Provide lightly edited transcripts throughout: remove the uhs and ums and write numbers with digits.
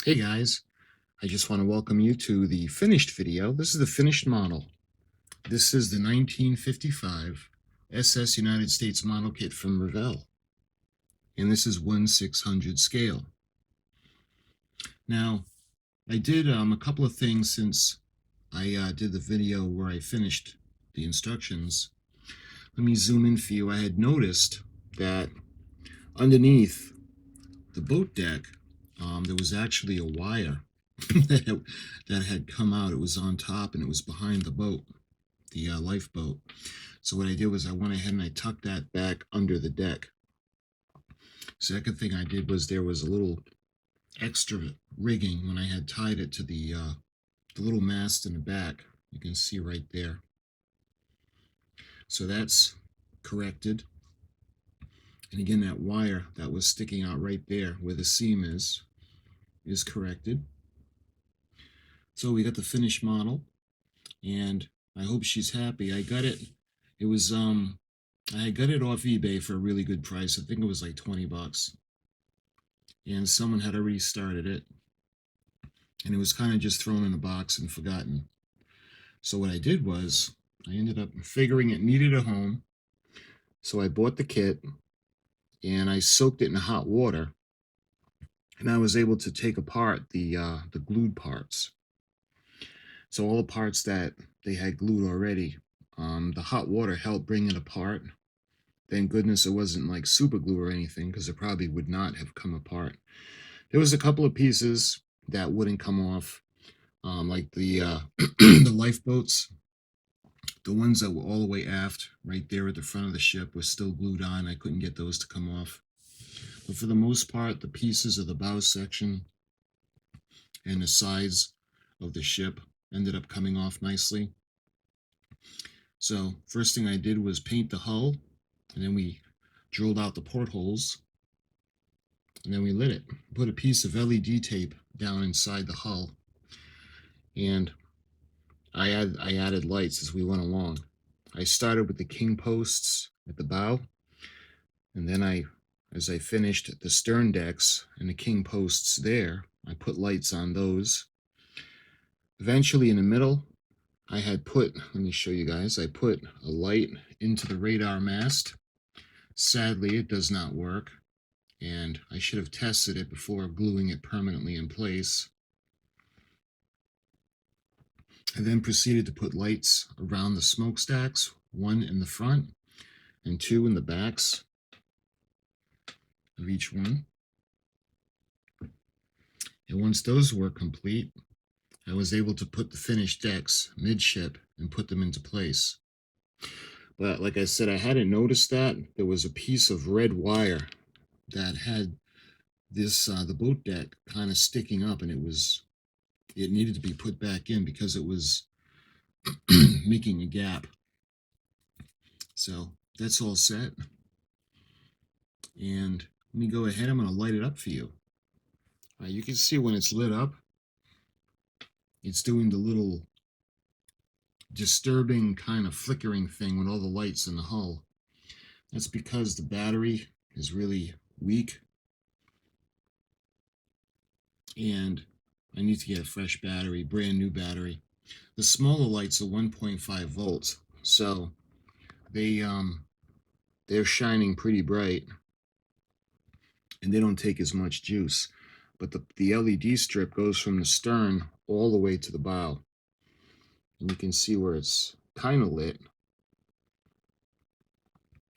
Hey guys, I just want to welcome you to the finished video. This is the finished model. This is the 1955 SS United States model kit from Revell. And this is 1/600 scale. Now, I did a couple of things since I did the video where I finished the instructions. Let me zoom in for you. I had noticed that underneath the boat deck, there was actually a wire that had come out. It was on top and it was behind the boat, the lifeboat. So what I did was I went ahead and I tucked that back under the deck. Second thing I did was there was a little extra rigging when I had tied it to the little mast in the back. You can see right there. So that's corrected. And again, that wire that was sticking out right there where the seam is corrected. So we got the finished model, and I hope she's happy. I got it. It was I got it off eBay for a really good price. I think it was like 20 bucks. And someone had already started it, and it was kind of just thrown in a box and forgotten. So what I did was I ended up figuring it needed a home. So I bought the kit and I soaked it in hot water, and I was able to take apart the glued parts. So all the parts that they had glued already, the hot water helped bring it apart. Thank goodness it wasn't like super glue or anything, because it probably would not have come apart. There was a couple of pieces that wouldn't come off, like the the lifeboats. The ones that were all the way aft, right there at the front of the ship, were still glued on. I couldn't get those to come off. But for the most part, the pieces of the bow section and the sides of the ship ended up coming off nicely. So first thing I did was paint the hull, and then we drilled out the portholes, and then we lit it. Put a piece of LED tape down inside the hull, and I added lights as we went along. I started with the king posts at the bow, and then as I finished the stern decks and the king posts there, I put lights on those. Eventually in the middle, I had put, let me show you guys, I put a light into the radar mast. Sadly, it does not work, and I should have tested it before gluing it permanently in place. I then proceeded to put lights around the smokestacks, one in the front and two in the backs of each one. And once those were complete, I was able to put the finished decks midship and put them into place. But like I said, I hadn't noticed that there was a piece of red wire that had this the boat deck kind of sticking up, and it needed to be put back in because it was making a gap. So that's all set, and let me go ahead. I'm going to light it up for you. You can see when it's lit up, it's doing the little disturbing kind of flickering thing with all the lights in the hull. That's because the battery is really weak, and I need to get a fresh battery, brand new battery. The smaller lights are 1.5 volts, so they're shining pretty bright, and they don't take as much juice. But the LED strip goes from the stern all the way to the bow, and you can see where it's kind of lit.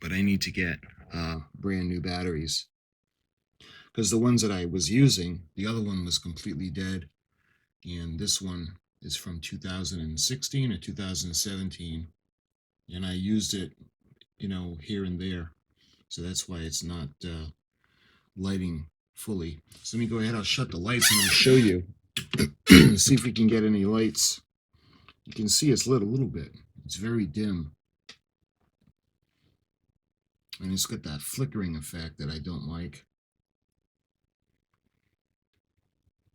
But I need to get brand new batteries, because the ones that I was using, the other one was completely dead, and this one is from 2016 or 2017, and I used it, here and there, so that's why it's not lighting fully. So let me go ahead, I'll shut the lights and I'll show you. See if we can get any lights. You can see it's lit a little bit. It's very dim, and it's got that flickering effect that I don't like.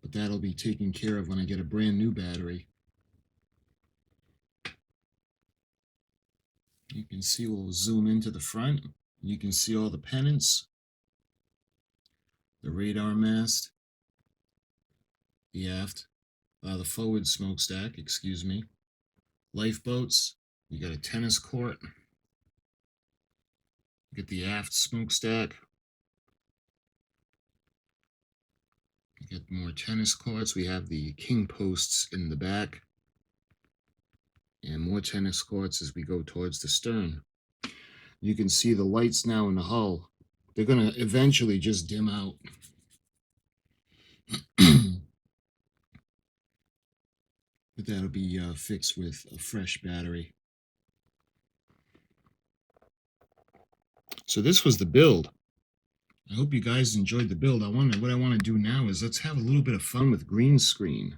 But that'll be taken care of when I get a brand new battery. You can see, we'll zoom into the front. You can see all the pennants, the radar mast, the aft, the forward smokestack, excuse me. Lifeboats, you got a tennis court. Get the aft smokestack. You get more tennis courts. We have the king posts in the back. And more tennis courts as we go towards the stern. You can see the lights now in the hull. They're going to eventually just dim out. But that'll be fixed with a fresh battery. So this was the build. I hope you guys enjoyed the build. What I want to do now is let's have a little bit of fun with green screen.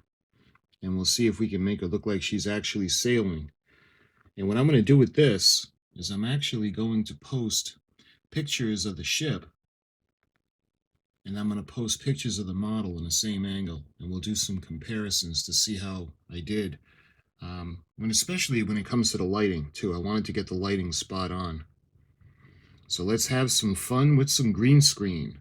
And we'll see if we can make her look like she's actually sailing. And what I'm going to do with this is I'm actually going to post pictures of the ship, and I'm going to post pictures of the model in the same angle, and we'll do some comparisons to see how I did. Especially when it comes to the lighting too. I wanted to get the lighting spot on. So let's have some fun with some green screen.